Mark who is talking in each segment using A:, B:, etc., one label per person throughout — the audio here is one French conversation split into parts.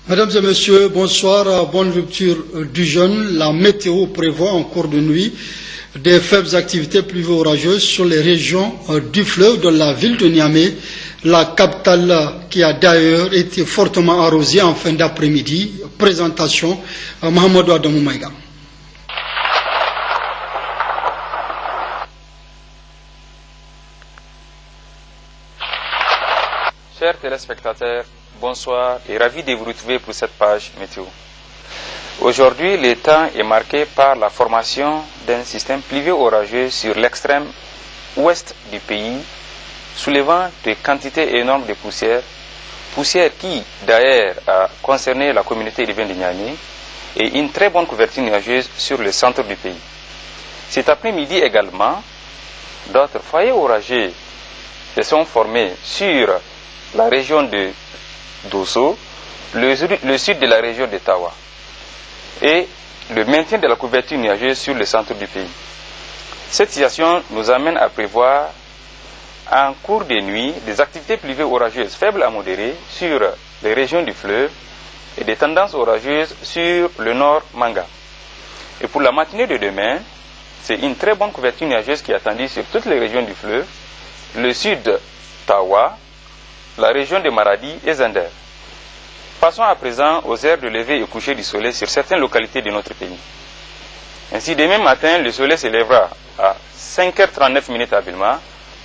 A: Mesdames et messieurs, bonsoir. Bonne rupture du jeûne. La météo prévoit en cours de nuit des faibles activités pluvio-orageuses sur les régions du fleuve de la ville de Niamey, la capitale qui a d'ailleurs été fortement arrosée en fin d'après-midi. Présentation Mohamedou Adamou Maïga.
B: Chers téléspectateurs, bonsoir et ravi de vous retrouver pour cette page météo. Aujourd'hui, le temps est marqué par la formation d'un système pluvio-orageux sur l'extrême ouest du pays, soulevant des quantités énormes de poussière qui d'ailleurs a concerné la communauté urbaine de Niamey, et une très bonne couverture nuageuse sur le centre du pays. Cet après-midi également, d'autres foyers orageux se sont formés sur la région de Dosso, le sud de la région de Tawa, et le maintien de la couverture nuageuse sur le centre du pays. Cette situation nous amène à prévoir en cours de nuit des activités pluvio-orageuses faibles à modérées sur les régions du fleuve et des tendances orageuses sur le nord Manga. Et pour la matinée de demain, c'est une très bonne couverture nuageuse qui est attendue sur toutes les régions du fleuve, le sud Tawa, la région de Maradi et Zender. Passons à présent aux heures de lever et coucher du soleil sur certaines localités de notre pays. Ainsi, demain matin, le soleil s'élèvera à 5h39 à Bilma,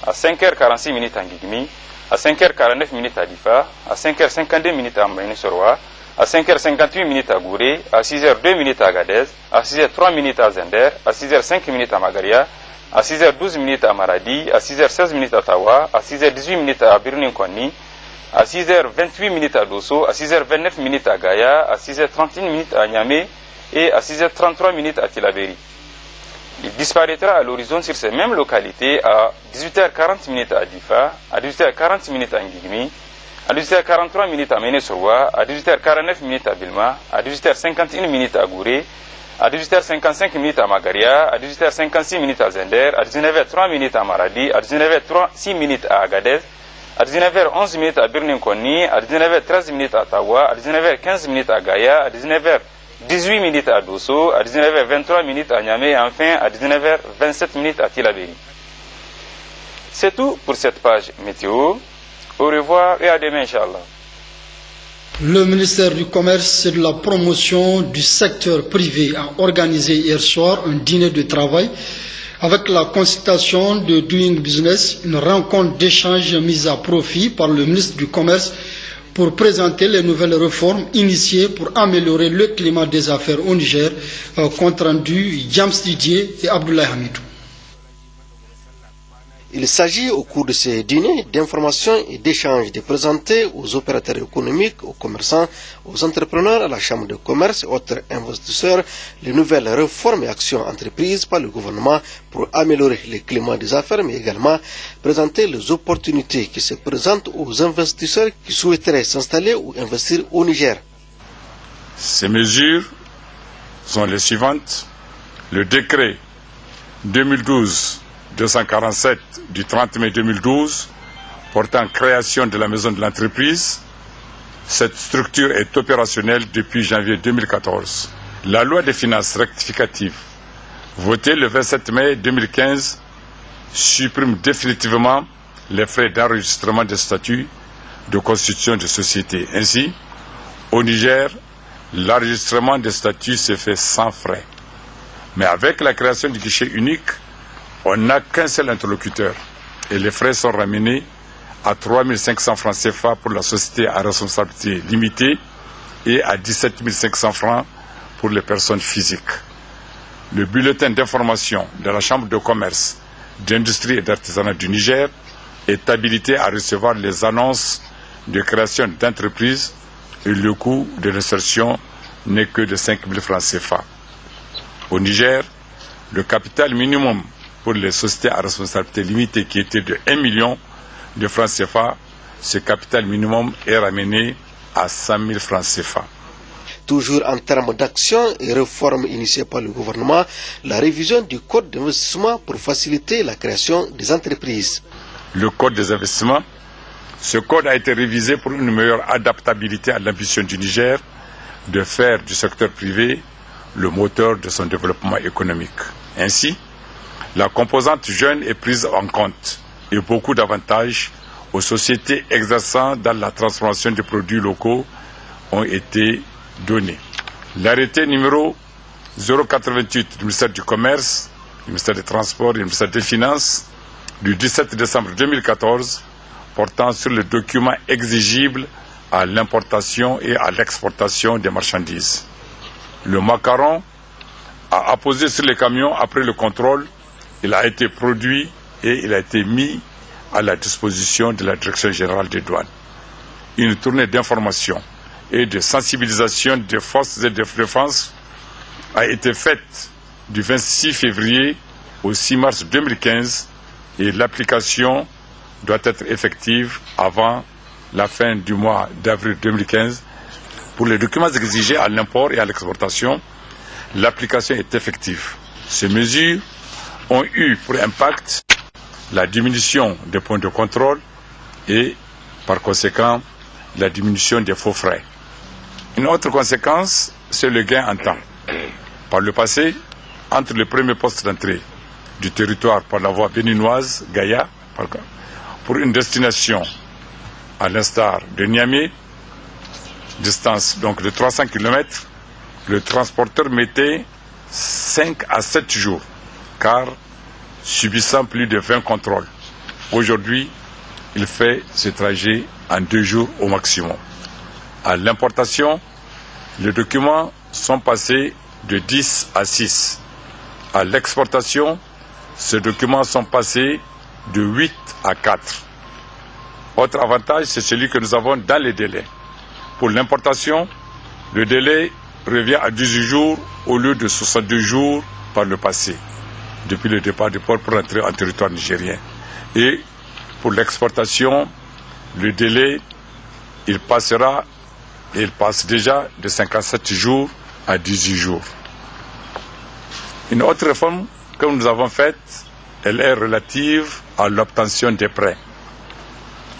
B: à 5h46 à Ngigmi, à 5h49 à Difa, à 5h52 à Mbéni-Soroa, à 5h58 à Gouré, à 6h02 à Agadez, à 6h03 à Zender, à 6h05 à Magaria, à 6h12 à Maradi, à 6h16 à Tawa, à 6h18 à Birnin-Konni, à 6h28 à Dosso, à 6h29 à Gaïa, à 6h31 à Niamey et à 6h33 à Tilaberi. Il disparaîtra à l'horizon sur ces mêmes localités à 18h40 à Difa, à 18h40 à Ngigmi, à 18h43 à Méné-Soroa, à 18h49 à Bilma, à 18h51 à Gouré, à 18h55 à Magaria, à 18h56 à Zender, à 19h03 à Maradi, à 19h06 à Agadez, à 19h11 à Birnin-Konni, à 19h13 à Tawa, à 19h15 à Gaïa, à 19h18 à Dosso, à 19h23 à Niamey et enfin à 19h27 à Tilaberi. C'est tout pour cette page météo. Au revoir et à demain, Inch'Allah.
A: Le ministère du Commerce et de la Promotion du secteur privé a organisé hier soir un dîner de travail avec la consultation de Doing Business, une rencontre d'échange mise à profit par le ministre du Commerce pour présenter les nouvelles réformes initiées pour améliorer le climat des affaires au Niger, compte rendu James Didier et Abdoulaye Hamidou.
C: Il s'agit au cours de ces dîners d'information et d'échanges de présenter aux opérateurs économiques, aux commerçants, aux entrepreneurs, à la Chambre de commerce et autres investisseurs les nouvelles réformes et actions entreprises par le gouvernement pour améliorer le climat des affaires, mais également présenter les opportunités qui se présentent aux investisseurs qui souhaiteraient s'installer ou investir au Niger.
D: Ces mesures sont les suivantes. Le décret 2012-247 du 30 mai 2012 portant création de la maison de l'entreprise. Cette structure est opérationnelle depuis janvier 2014. La loi des finances rectificative votée le 27 mai 2015 supprime définitivement les frais d'enregistrement des statuts de constitution de société. Ainsi, au Niger, l'enregistrement des statuts se fait sans frais. Mais avec la création du guichet unique, on n'a qu'un seul interlocuteur et les frais sont ramenés à 3 500 francs CFA pour la société à responsabilité limitée et à 17 500 francs pour les personnes physiques. Le bulletin d'information de la Chambre de commerce, d'industrie et d'artisanat du Niger est habilité à recevoir les annonces de création d'entreprises et le coût de l'insertion n'est que de 5 000 francs CFA. Au Niger, le capital minimum pour les sociétés à responsabilité limitée qui était de 1 million de francs CFA, ce capital minimum est ramené à 100 000 francs CFA.
C: Toujours en termes d'action et réformes initiées par le gouvernement, la révision du code d'investissement pour faciliter la création des entreprises.
D: Le code des investissements, ce code a été révisé pour une meilleure adaptabilité à l'ambition du Niger de faire du secteur privé le moteur de son développement économique. Ainsi, la composante jeune est prise en compte et beaucoup d'avantages aux sociétés exerçant dans la transformation des produits locaux ont été donnés. L'arrêté numéro 088 du ministère du Commerce, du ministère des Transports et du ministère des Finances du 17 décembre 2014 portant sur les documents exigibles à l'importation et à l'exportation des marchandises. Le macaron a apposé sur les camions après le contrôle, il a été produit et il a été mis à la disposition de la Direction générale des douanes. Une tournée d'information et de sensibilisation des forces de défense a été faite du 26 février au 6 mars 2015 et l'application doit être effective avant la fin du mois d'avril 2015. Pour les documents exigés à l'import et à l'exportation, l'application est effective. Ces mesures ont eu pour impact la diminution des points de contrôle et, par conséquent, la diminution des faux frais. Une autre conséquence, c'est le gain en temps. Par le passé, entre le premier poste d'entrée du territoire par la voie béninoise, Gaïa, pour une destination à l'instar de Niamey, distance donc de 300 km, le transporteur mettait 5 à 7 jours, car subissant plus de 20 contrôles. Aujourd'hui, il fait ce trajet en 2 jours au maximum. À l'importation, les documents sont passés de 10 à 6. À l'exportation, ces documents sont passés de 8 à 4. Autre avantage, c'est celui que nous avons dans les délais. Pour l'importation, le délai revient à 18 jours au lieu de 62 jours par le passé, depuis le départ du port pour entrer en territoire nigérien. Et pour l'exportation, le délai, il passe déjà de 57 jours à 18 jours. Une autre réforme que nous avons faite, elle est relative à l'obtention des prêts.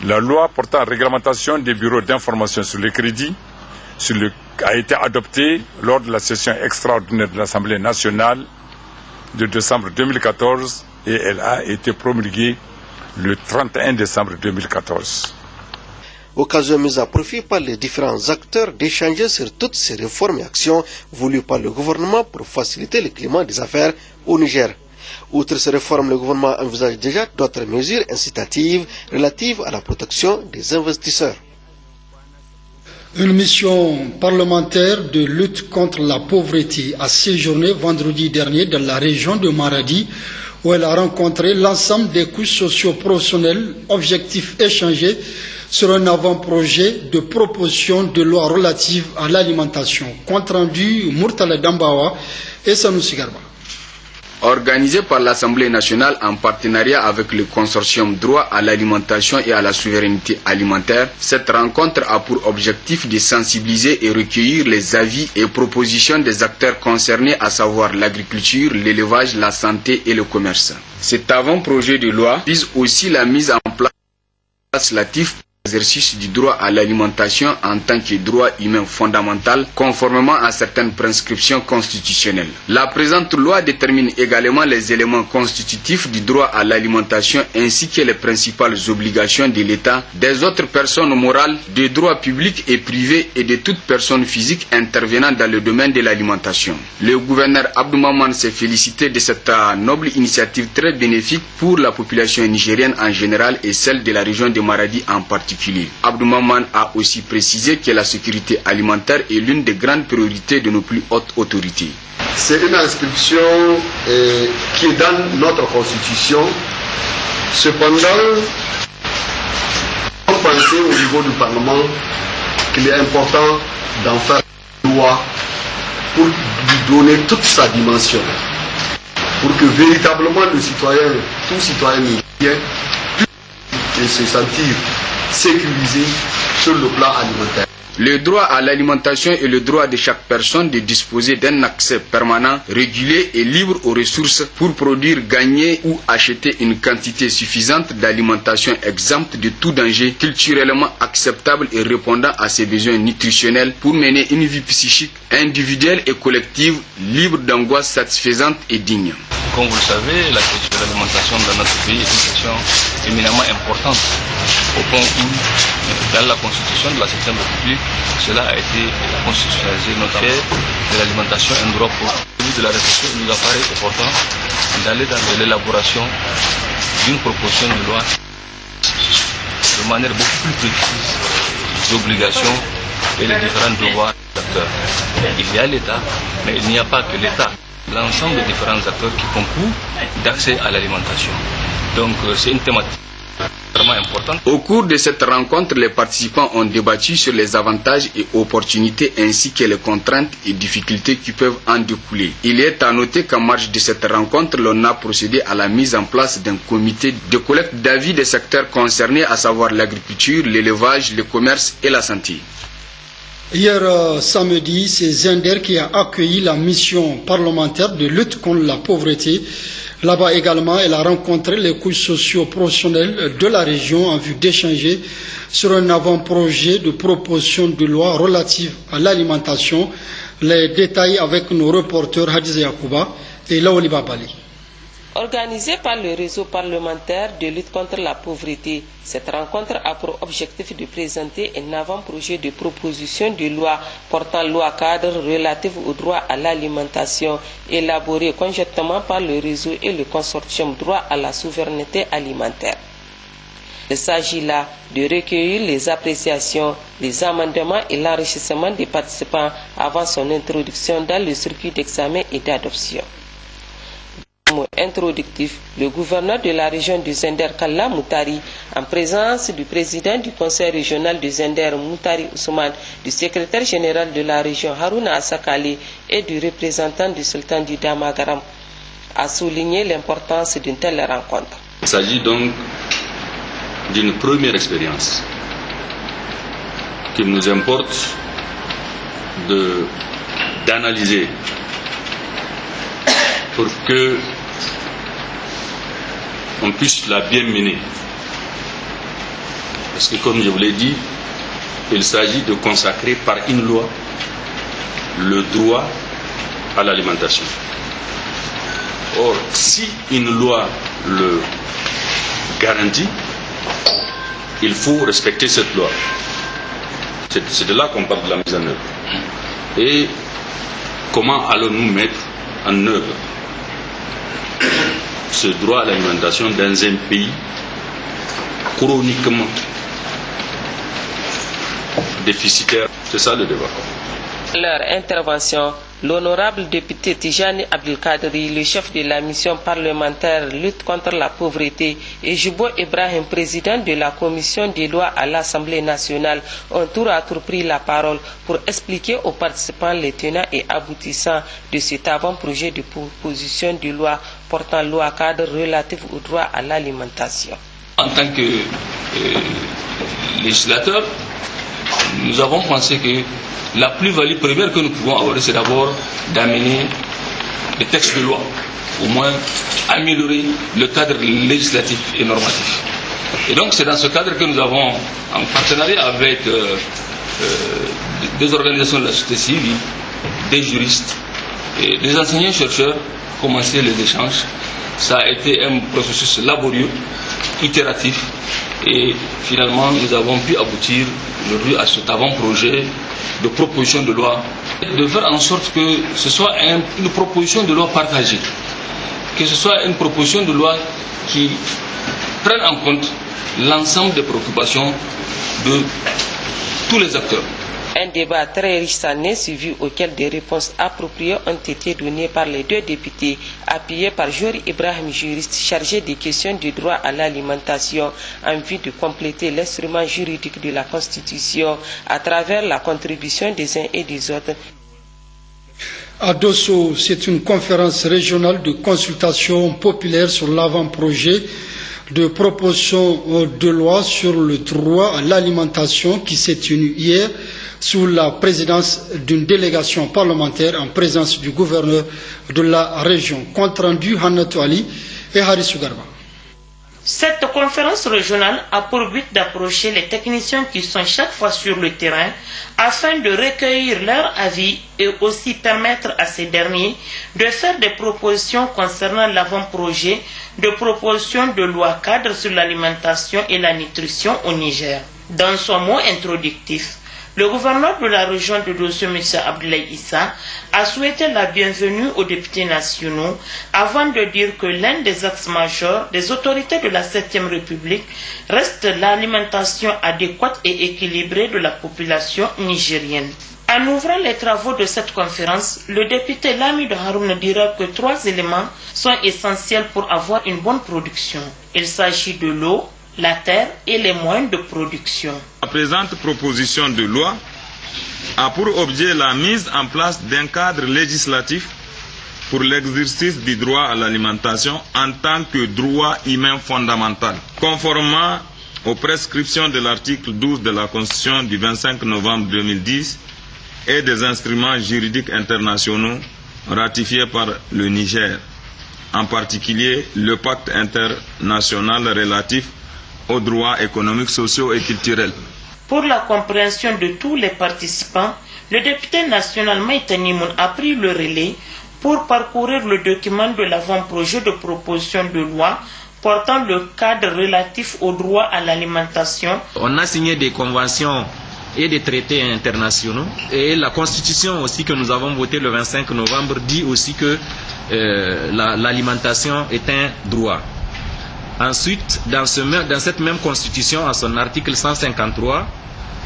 D: La loi portant réglementation des bureaux d'information sur le crédit a été adoptée lors de la session extraordinaire de l'Assemblée nationale de décembre 2014 et elle a été promulguée le 31 décembre 2014.
C: Occasion mise à profit par les différents acteurs d'échanger sur toutes ces réformes et actions voulues par le gouvernement pour faciliter le climat des affaires au Niger. Outre ces réformes, le gouvernement envisage déjà d'autres mesures incitatives relatives à la protection des investisseurs.
A: Une mission parlementaire de lutte contre la pauvreté a séjourné vendredi dernier dans la région de Maradi, où elle a rencontré l'ensemble des couches socio-professionnelles. Objectif échangé sur un avant-projet de proposition de loi relative à l'alimentation. Compte rendu Murtala Dambawa et Sanoussi Garba.
E: Organisée par l'Assemblée nationale en partenariat avec le consortium droit à l'alimentation et à la souveraineté alimentaire, cette rencontre a pour objectif de sensibiliser et recueillir les avis et propositions des acteurs concernés, à savoir l'agriculture, l'élevage, la santé et le commerce. Cet avant-projet de loi vise aussi la mise en place législative l'exercice du droit à l'alimentation en tant que droit humain fondamental, conformément à certaines prescriptions constitutionnelles. La présente loi détermine également les éléments constitutifs du droit à l'alimentation ainsi que les principales obligations de l'État, des autres personnes morales, des droits publics et privés et de toute personne physique intervenant dans le domaine de l'alimentation. Le gouverneur Abdou Maman s'est félicité de cette noble initiative très bénéfique pour la population nigérienne en général et celle de la région de Maradi en particulier. Abdou Maman a aussi précisé que la sécurité alimentaire est l'une des grandes priorités de nos plus hautes autorités.
F: C'est une inscription qui est dans notre constitution. Cependant, on pense au niveau du Parlement qu'il est important d'en faire une loi pour lui donner toute sa dimension. Pour que véritablement le citoyen, tout citoyen nigérien, puisse se sentir sécurisé sur le plan alimentaire.
E: Le droit à l'alimentation est le droit de chaque personne de disposer d'un accès permanent, régulier et libre aux ressources pour produire, gagner ou acheter une quantité suffisante d'alimentation exempte de tout danger, culturellement acceptable et répondant à ses besoins nutritionnels pour mener une vie psychique, individuelle et collective, libre d'angoisse satisfaisante et digne.
G: Comme vous le savez, la question de l'alimentation dans notre pays est une question éminemment importante. Au point où, dans la constitution de la 7e République, cela a été constitutionnalisé, notamment de l'alimentation un droit pour de la réflexion. Il nous apparaît opportun d'aller dans l'élaboration d'une proposition de loi de manière beaucoup plus précise les obligations et les différents devoirs des acteurs. Il y a l'État, mais il n'y a pas que l'État. L'ensemble des différents acteurs qui concourent d'accès à l'alimentation. Donc c'est une thématique vraiment importante.
E: Au cours de cette rencontre, les participants ont débattu sur les avantages et opportunités ainsi que les contraintes et difficultés qui peuvent en découler. Il est à noter qu'en marge de cette rencontre, l'on a procédé à la mise en place d'un comité de collecte d'avis des secteurs concernés, à savoir l'agriculture, l'élevage, le commerce et la santé.
A: Hier samedi, c'est Zender qui a accueilli la mission parlementaire de lutte contre la pauvreté. Là-bas également, elle a rencontré les couches socio-professionnelles de la région en vue d'échanger sur un avant-projet de proposition de loi relative à l'alimentation. Les détails avec nos reporters Hadiza Yakouba et Laoli Babali.
H: Organisée par le réseau parlementaire de lutte contre la pauvreté, cette rencontre a pour objectif de présenter un avant-projet de proposition de loi portant loi cadre relative au droit à l'alimentation, élaboré conjointement par le réseau et le consortium droit à la souveraineté alimentaire. Il s'agit là de recueillir les appréciations, les amendements et l'enrichissement des participants avant son introduction dans le circuit d'examen et d'adoption. Introductif, le gouverneur de la région de Zender, Kalla Moutari, en présence du président du conseil régional de Zender, Moutari Ousmane, du secrétaire général de la région, Haruna Asakali, et du représentant du sultan du Damagaram, a souligné l'importance d'une telle rencontre.
I: Il s'agit donc d'une première expérience qu'il nous importe d'analyser pour que on puisse la bien mener. Parce que comme je vous l'ai dit, il s'agit de consacrer par une loi le droit à l'alimentation. Or, si une loi le garantit, il faut respecter cette loi. C'est de là qu'on parle de la mise en œuvre. Et comment allons-nous mettre en œuvre ce droit à l'alimentation dans un pays chroniquement déficitaire? C'est ça le débat.
H: Leur intervention, l'honorable député Tijani Abdelkadri, le chef de la mission parlementaire lutte contre la pauvreté, et Jubo Ibrahim, président de la commission des lois à l'Assemblée nationale, ont tour à tour pris la parole pour expliquer aux participants les tenants et aboutissants de cet avant-projet de proposition de loi portant loi cadre relative au droit à l'alimentation.
G: En tant que législateur, nous avons pensé que la plus-value première que nous pouvons avoir, c'est d'abord d'amener des textes de loi, au moins améliorer le cadre législatif et normatif. Et donc c'est dans ce cadre que nous avons, en partenariat avec des organisations de la société civile, des juristes et des enseignants-chercheurs, commencé les échanges. Ça a été un processus laborieux, itératif, et finalement nous avons pu aboutir aujourd'hui à cet avant-projet de proposition de loi, de faire en sorte que ce soit une proposition de loi partagée, que ce soit une proposition de loi qui prenne en compte l'ensemble des préoccupations de tous les acteurs.
H: Un débat très riche s'en est suivi, auquel des réponses appropriées ont été données par les deux députés, appuyés par Jori Ibrahim, juriste chargé des questions du droit à l'alimentation, en vue de compléter l'instrument juridique de la Constitution à travers la contribution des uns et des autres.
A: À Dosso, c'est une conférence régionale de consultation populaire sur l'avant-projet. de proposition de loi sur le droit à l'alimentation qui s'est tenue hier sous la présidence d'une délégation parlementaire en présence du gouverneur de la région. Compte rendu Hanatou Ali et Harissou Garba.
J: Cette conférence régionale a pour but d'approcher les techniciens qui sont chaque fois sur le terrain afin de recueillir leurs avis et aussi permettre à ces derniers de faire des propositions concernant l'avant-projet de proposition de loi cadre sur l'alimentation et la nutrition au Niger. Dans son mot introductif, le gouverneur de la région de Dosso, M. Abdoulaye Issa, a souhaité la bienvenue aux députés nationaux avant de dire que l'un des axes majeurs des autorités de la 7e République reste l'alimentation adéquate et équilibrée de la population nigérienne. En ouvrant les travaux de cette conférence, le député Lamido Harouna dira que 3 éléments sont essentiels pour avoir une bonne production. Il s'agit de l'eau, la terre et les moyens de production.
K: La présente proposition de loi a pour objet la mise en place d'un cadre législatif pour l'exercice du droit à l'alimentation en tant que droit humain fondamental, conformément aux prescriptions de l'article 12 de la Constitution du 25 novembre 2010 et des instruments juridiques internationaux ratifiés par le Niger, en particulier le pacte international relatif aux droits économiques, sociaux et culturels.
J: Pour la compréhension de tous les participants, le député national Maïtani Moun a pris le relais pour parcourir le document de l'avant-projet de proposition de loi portant le cadre relatif au droit à l'alimentation.
L: On a signé des conventions et des traités internationaux et la constitution aussi que nous avons votée le 25 novembre dit aussi que l'alimentation est un droit. Ensuite, dans cette même constitution, à son article 153,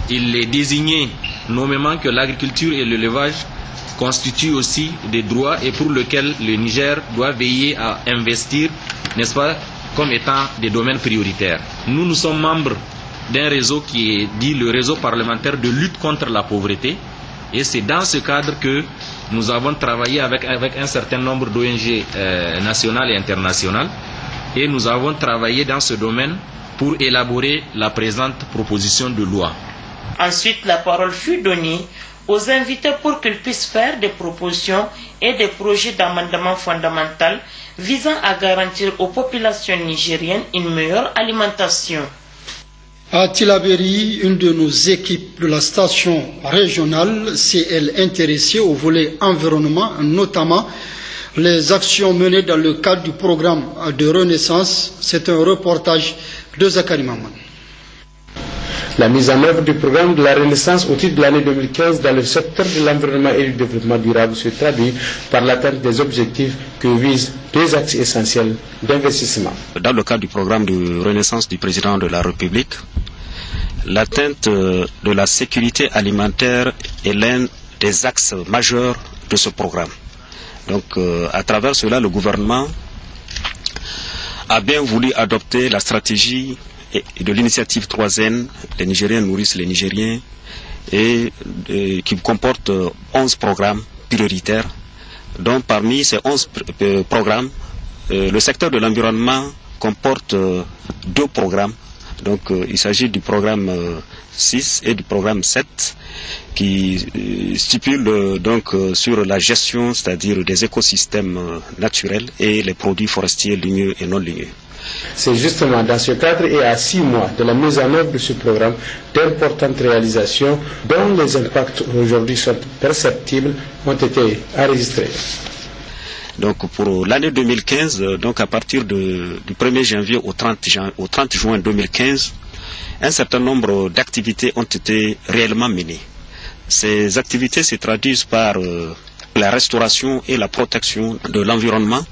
L: il est désigné nommément que l'agriculture et l'élevage constituent aussi des droits et pour lesquels le Niger doit veiller à investir, n'est-ce pas, comme étant des domaines prioritaires. Nous sommes membres d'un réseau qui est dit le réseau parlementaire de lutte contre la pauvreté et c'est dans ce cadre que nous avons travaillé avec un certain nombre d'ONG nationales et internationales. Et nous avons travaillé dans ce domaine pour élaborer la présente proposition de loi.
J: Ensuite, la parole fut donnée aux invités pour qu'ils puissent faire des propositions et des projets d'amendement fondamental visant à garantir aux populations nigériennes une meilleure alimentation.
A: À Tilaberi, une de nos équipes de la station régionale s'est intéressée au volet environnement, notamment les actions menées dans le cadre du programme de Renaissance. C'est un reportage de Zakari Maman.
M: La mise en œuvre du programme de la Renaissance au titre de l'année 2015 dans le secteur de l'environnement et du développement durable se traduit par l'atteinte des objectifs que visent 2 axes essentiels d'investissement.
N: Dans le cadre du programme de Renaissance du président de la République, l'atteinte de la sécurité alimentaire est l'un des axes majeurs de ce programme. Donc, à travers cela, le gouvernement a bien voulu adopter la stratégie de l'initiative 3N, les Nigériens nourrissent les Nigériens, et qui comporte 11 programmes prioritaires, dont parmi ces 11 programmes, le secteur de l'environnement comporte 2 programmes. Donc, il s'agit du programme 6 et du programme 7 qui stipule donc sur la gestion, c'est-à-dire des écosystèmes naturels et les produits forestiers ligneux et non ligneux.
M: C'est justement dans ce cadre et à 6 mois de la mise en œuvre de ce programme d'importantes réalisations dont les impacts aujourd'hui sont perceptibles ont été enregistrés.
N: Donc pour l'année 2015, donc à partir du 1er janvier au 30 juin 2015, un certain nombre d'activités ont été réellement menées. Ces activités se traduisent par la restauration et la protection de l'environnement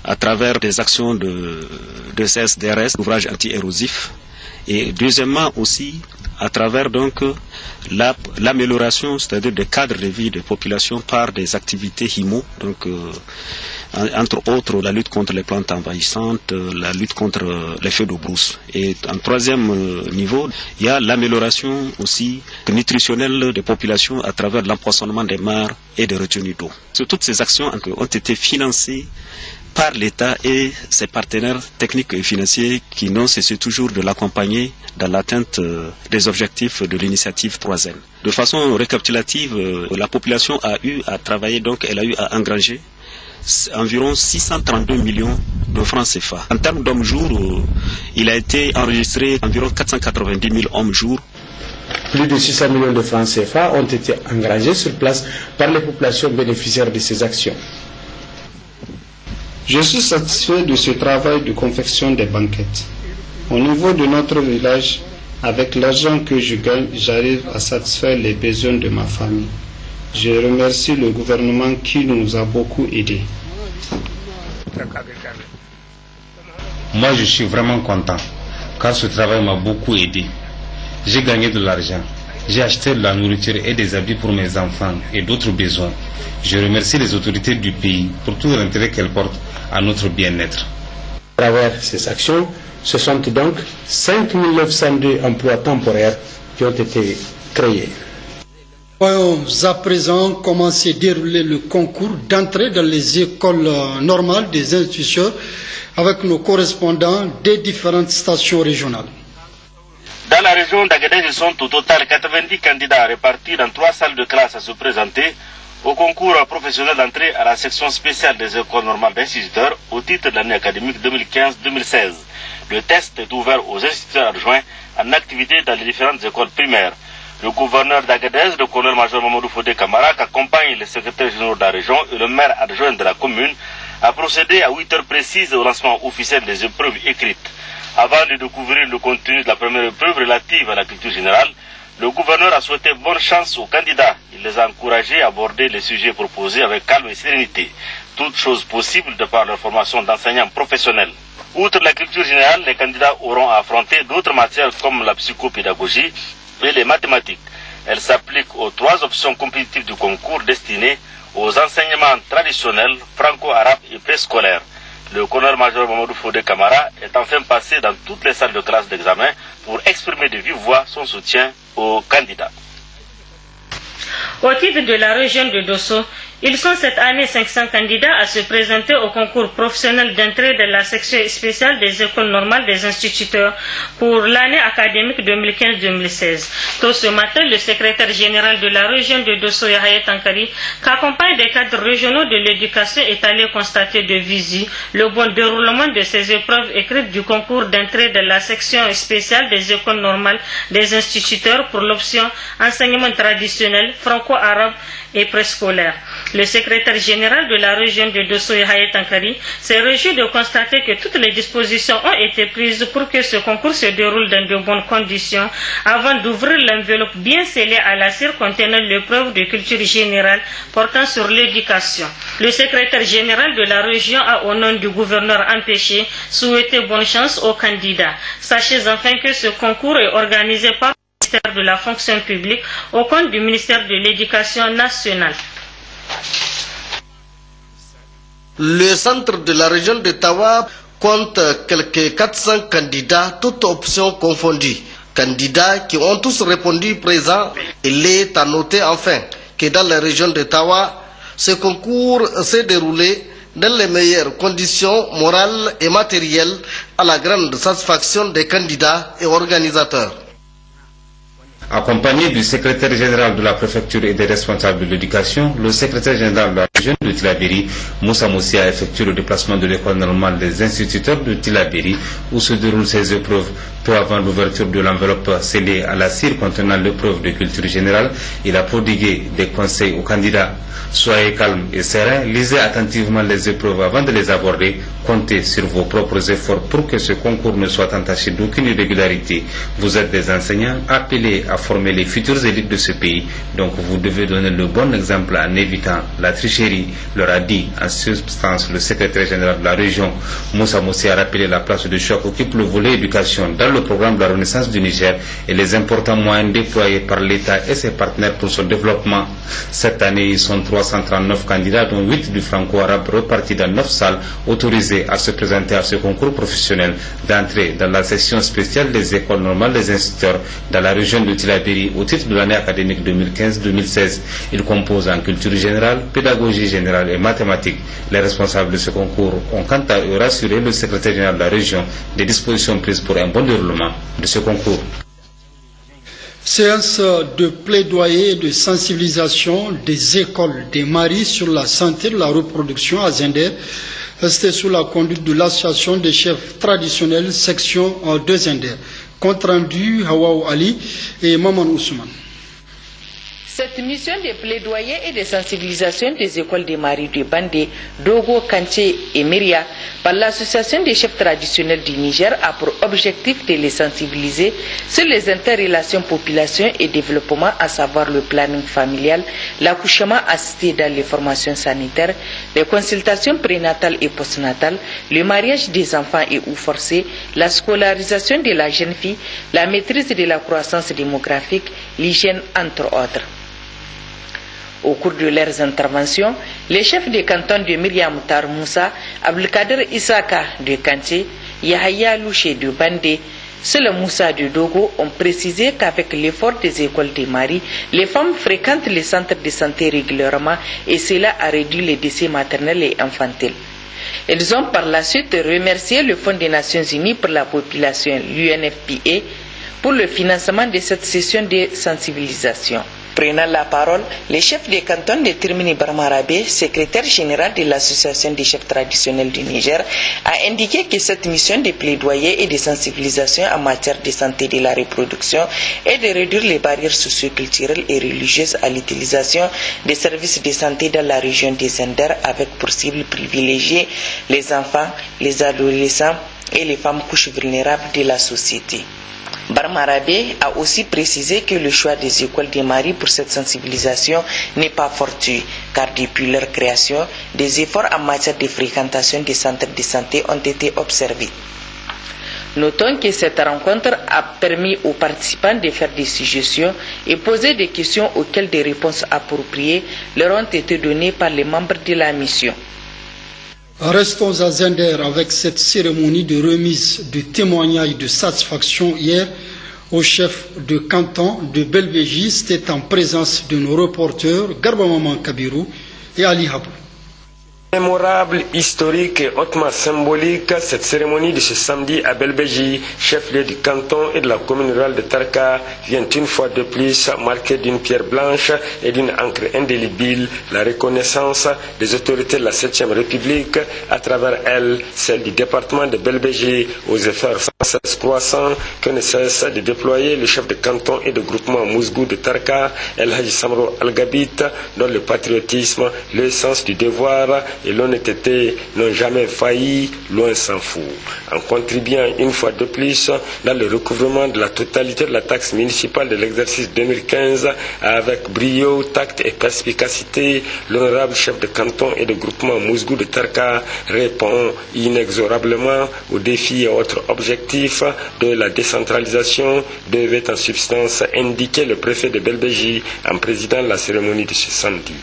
N: à travers des actions de CSDRS, ouvrages anti-érosifs, et deuxièmement aussi à travers donc l'amélioration, c'est-à-dire des cadres de vie des populations par des activités HIMO, donc entre autres la lutte contre les plantes envahissantes, la lutte contre les feux de brousse. Et en troisième niveau, il y a l'amélioration aussi nutritionnelle des populations à travers l'empoisonnement des mares et des retenues d'eau. Toutes ces actions ont été financées par l'État et ses partenaires techniques et financiers qui n'ont cessé toujours de l'accompagner dans l'atteinte des objectifs de l'initiative 3N. De façon récapitulative, la population a eu à travailler, donc elle a eu à engranger environ 632 millions de francs CFA. En termes d'hommes-jours, il a été enregistré environ 490 000 hommes-jours.
M: Plus de 600 millions de francs CFA ont été engrangés sur place par les populations bénéficiaires de ces actions.
O: Je suis satisfait de ce travail de confection des banquettes. Au niveau de notre village, avec l'argent que je gagne, j'arrive à satisfaire les besoins de ma famille. Je remercie le gouvernement qui nous a beaucoup aidés.
P: Moi, je suis vraiment content, car ce travail m'a beaucoup aidé. J'ai gagné de l'argent, j'ai acheté de la nourriture et des habits pour mes enfants et d'autres besoins. Je remercie les autorités du pays pour tout l'intérêt qu'elles portent à notre bien-être.
M: À travers ces actions, ce sont donc 5 902 emplois temporaires qui ont été créés.
A: Voyons à présent comment s'est déroulé le concours d'entrée dans les écoles normales des institutions avec nos correspondants des différentes stations régionales.
Q: Dans la région d'Agadez, ils sont au total 90 candidats répartis dans 3 salles de classe à se présenter au concours professionnel d'entrée à la section spéciale des écoles normales d'instituteurs au titre de l'année académique 2015-2016. Le test est ouvert aux instituteurs adjoints en activité dans les différentes écoles primaires. Le gouverneur d'Agadez, le colonel-major Mamadou Fodé Camara, qui accompagne les secrétaires généraux de la région et le maire adjoint de la commune, a procédé à 8 heures précises au lancement officiel des épreuves écrites. Avant de découvrir le contenu de la première épreuve relative à la culture générale, le gouverneur a souhaité bonne chance aux candidats. Il les a encouragés à aborder les sujets proposés avec calme et sérénité, toutes choses possibles de par leur formation d'enseignants professionnels. Outre la culture générale, les candidats auront à affronter d'autres matières comme la psychopédagogie et les mathématiques. Elles s'appliquent aux 3 options compétitives du concours destinées aux enseignements traditionnels, franco-arabes et préscolaires. Le colonel-major Mamadou Fodé Camara est enfin passé dans toutes les salles de classe d'examen pour exprimer de vive voix son soutien aux candidats.
J: Au titre de la région de Dosso, ils sont cette année 500 candidats à se présenter au concours professionnel d'entrée de la section spéciale des écoles normales des instituteurs pour l'année académique 2015-2016. Tôt ce matin, le secrétaire général de la région de Dosso, Yahya Tankari, qui accompagne des cadres régionaux de l'éducation, est allé constater de visu le bon déroulement de ces épreuves écrites du concours d'entrée de la section spéciale des écoles normales des instituteurs pour l'option enseignement traditionnel, franco-arabe et préscolaire. Le secrétaire général de la région de Dosso, Yahya Tankari, s'est réjoui de constater que toutes les dispositions ont été prises pour que ce concours se déroule dans de bonnes conditions avant d'ouvrir l'enveloppe bien scellée à la cire contenant l'épreuve de culture générale portant sur l'éducation. Le secrétaire général de la région a, au nom du gouverneur empêché, souhaité bonne chance aux candidats. Sachez enfin que ce concours est organisé par le ministère de la fonction publique au compte du ministère de l'Éducation nationale.
C: Le centre de la région de Tawa compte quelques 400 candidats, toutes options confondues. Candidats qui ont tous répondu présents. Il est à noter enfin que dans la région de Tawa, ce concours s'est déroulé dans les meilleures conditions morales et matérielles à la grande satisfaction des candidats et organisateurs.
P: Accompagné du secrétaire général de la préfecture et des responsables de l'éducation, le secrétaire général de la région de Tillabéri, Moussa Moussi, a effectué le déplacement de l'école normale des instituteurs de Tillabéri, où se déroulent ces épreuves. Peu avant l'ouverture de l'enveloppe scellée à la cire contenant l'épreuve de culture générale, il a prodigué des conseils aux candidats. Soyez calmes et sereins, lisez attentivement les épreuves avant de les aborder, comptez sur vos propres efforts pour que ce concours ne soit entaché d'aucune irrégularité. Vous êtes des enseignants appelés à former les futures élites de ce pays, donc vous devez donner le bon exemple en évitant la tricherie, leur a dit en substance le secrétaire général de la région. Moussa Moussi a rappelé la place de choc qu'occupe le volet éducation dans le programme de la Renaissance du Niger et les importants moyens déployés par l'État et ses partenaires pour son développement. Cette année, ils sont 339 candidats, dont 8 du franco-arabe repartis dans 9 salles autorisées à se présenter à ce concours professionnel d'entrée dans la section spéciale des écoles normales des instituteurs dans la région de Tillabéri au titre de l'année académique 2015-2016. Il compose en culture générale, pédagogie générale et mathématiques. Les responsables de ce concours ont quant à eux rassuré le secrétaire général de la région des dispositions prises pour un bon déroulement de ce concours.
A: Séance de plaidoyer et de sensibilisation des écoles des maris sur la santé de la reproduction à Zender. C'était sous la conduite de l'association des chefs traditionnels section de Zender. Compte rendu Hawaou Ali et Maman Ousmane.
R: Cette mission de plaidoyer et de sensibilisation des écoles des maris de Bandé, Dogo, Kanché et Myria par l'association des chefs traditionnels du Niger a pour objectif de les sensibiliser sur les interrelations population et développement, à savoir le planning familial, l'accouchement assisté dans les formations sanitaires, les consultations prénatales et postnatales, le mariage des enfants et ou forcés, la scolarisation de la jeune fille, la maîtrise de la croissance démographique, l'hygiène entre autres. Au cours de leurs interventions, les chefs de canton de Myriam Tar Moussa, Abdelkader Isaka de Kanté, Yahya Louché de Bandé, Sele Moussa de Dogo ont précisé qu'avec l'effort des écoles des maris, les femmes fréquentent les centres de santé régulièrement et cela a réduit les décès maternels et infantils. Ils ont par la suite remercié le Fonds des Nations Unies pour la population, l'UNFPA, pour le financement de cette session de sensibilisation. Prenant la parole, le chef des cantons de Tirmini Barmarabé, secrétaire général de l'association des chefs traditionnels du Niger, a indiqué que cette mission de plaidoyer et de sensibilisation en matière de santé de la reproduction est de réduire les barrières socioculturelles et religieuses à l'utilisation des services de santé dans la région des Zender, avec pour cible privilégiée les enfants, les adolescents et les femmes couches vulnérables de la société. Barmarabé a aussi précisé que le choix des écoles des maris pour cette sensibilisation n'est pas fortuit, car depuis leur création, des efforts en matière de fréquentation des centres de santé ont été observés. Notons que cette rencontre a permis aux participants de faire des suggestions et poser des questions auxquelles des réponses appropriées leur ont été données par les membres de la mission.
A: Restons à Zender avec cette cérémonie de remise de témoignages de satisfaction hier au chef de canton de Belbéji. C'était en présence de nos reporters Garba Maman Kabirou et Ali Habou.
S: Mémorable, historique et hautement symbolique, cette cérémonie de ce samedi à Belbéji, chef-lieu du canton et de la commune rurale de Tarka, vient une fois de plus marquer d'une pierre blanche et d'une encre indélébile la reconnaissance des autorités de la 7e République, à travers elle, celle du département de Belbéji, aux efforts sans cesse croissants que ne cesse de déployer le chef de canton et de groupement Mouzgou de Tarka, El Hadji Samro Al-Gabit, dont le patriotisme, le sens du devoir et l'honnêteté n'ont jamais failli, loin s'en faut. En contribuant une fois de plus dans le recouvrement de la totalité de la taxe municipale de l'exercice 2015, avec brio, tact et perspicacité, l'honorable chef de canton et de groupement Mouzgou de Tarka répond inexorablement aux défis et autres objectifs de la décentralisation, devait en substance indiquer le préfet de Belbéji en présidant la cérémonie de ce samedi.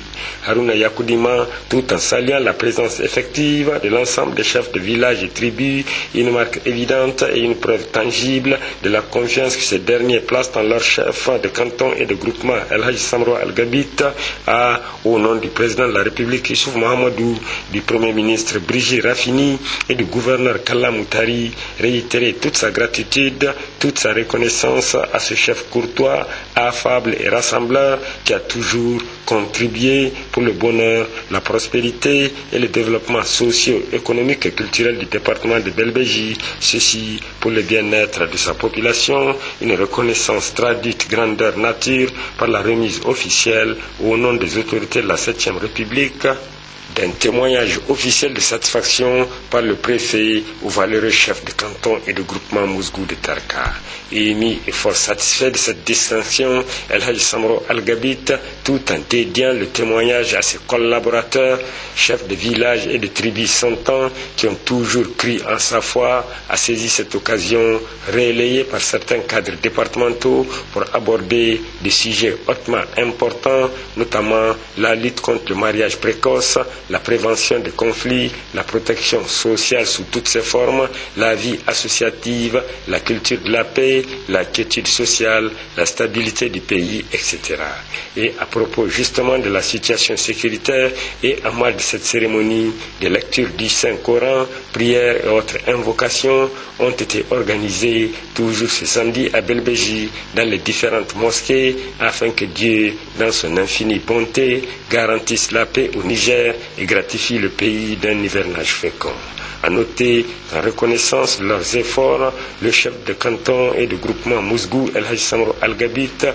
S: Haruna Yakoudima, tout en saluant la présence effective de l'ensemble des chefs de village et tribus, une marque évidente et une preuve tangible de la confiance que ces derniers placent en leur chef de canton et de groupement El Hadji Samro Al-Gabit, a, au nom du président de la République Issouf Mahamadou, du Premier ministre Brigitte Raffini et du gouverneur Kalla Moutari, réitéré toute sa gratitude, toute sa reconnaissance à ce chef courtois, affable et rassembleur qui a toujours contribué pour le bonheur, la prospérité et le développement socio-économique et culturel du département de Belbéji, ceci pour le bien-être de sa population, une reconnaissance traduite grandeur nature par la remise officielle au nom des autorités de la 7e République d'un témoignage officiel de satisfaction par le préfet au valeureux chef de canton et de groupement Mouzgou de Tarka. Émis et fort satisfait de cette distinction, El Hadji Samro Al-Gabit, tout en dédiant le témoignage à ses collaborateurs, chefs de village et de tribus santans qui ont toujours cru en sa foi, a saisi cette occasion relayée par certains cadres départementaux pour aborder des sujets hautement importants, notamment la lutte contre le mariage précoce, la prévention des conflits, la protection sociale sous toutes ses formes, la vie associative, la culture de la paix, la quiétude sociale, la stabilité du pays, etc. Et à propos justement de la situation sécuritaire et en marge de cette cérémonie, des lectures du Saint-Coran, prières et autres invocations ont été organisées toujours ce samedi à Belbéji dans les différentes mosquées afin que Dieu, dans son infinie bonté, garantisse la paix au Niger et gratifie le pays d'un hivernage fécond. À noter, en reconnaissance de leurs efforts, le chef de canton et de groupement Mousgou El Hadj Samro Al-Gabit,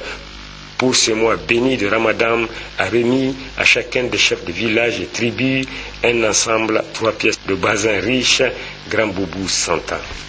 S: pour ce mois béni de Ramadan, a remis à chacun des chefs de village et tribus un ensemble 3 pièces de basin riche, Grand Boubou 100 ans.